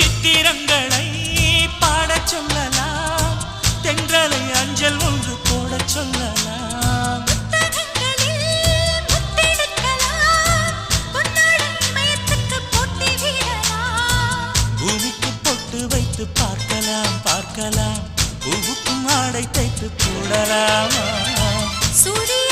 சித்திரங்களை பாடச் சொல்லலாம், தென்றலை அஞ்சல் ஒன்று போடச் சொல்லலாம். பூமிக்கு பொட்டு வைத்து பார்க்கலாம் பார்க்கலாம், பூவுக்கும் ஆடை தைத்து போடலாமா? சூரிய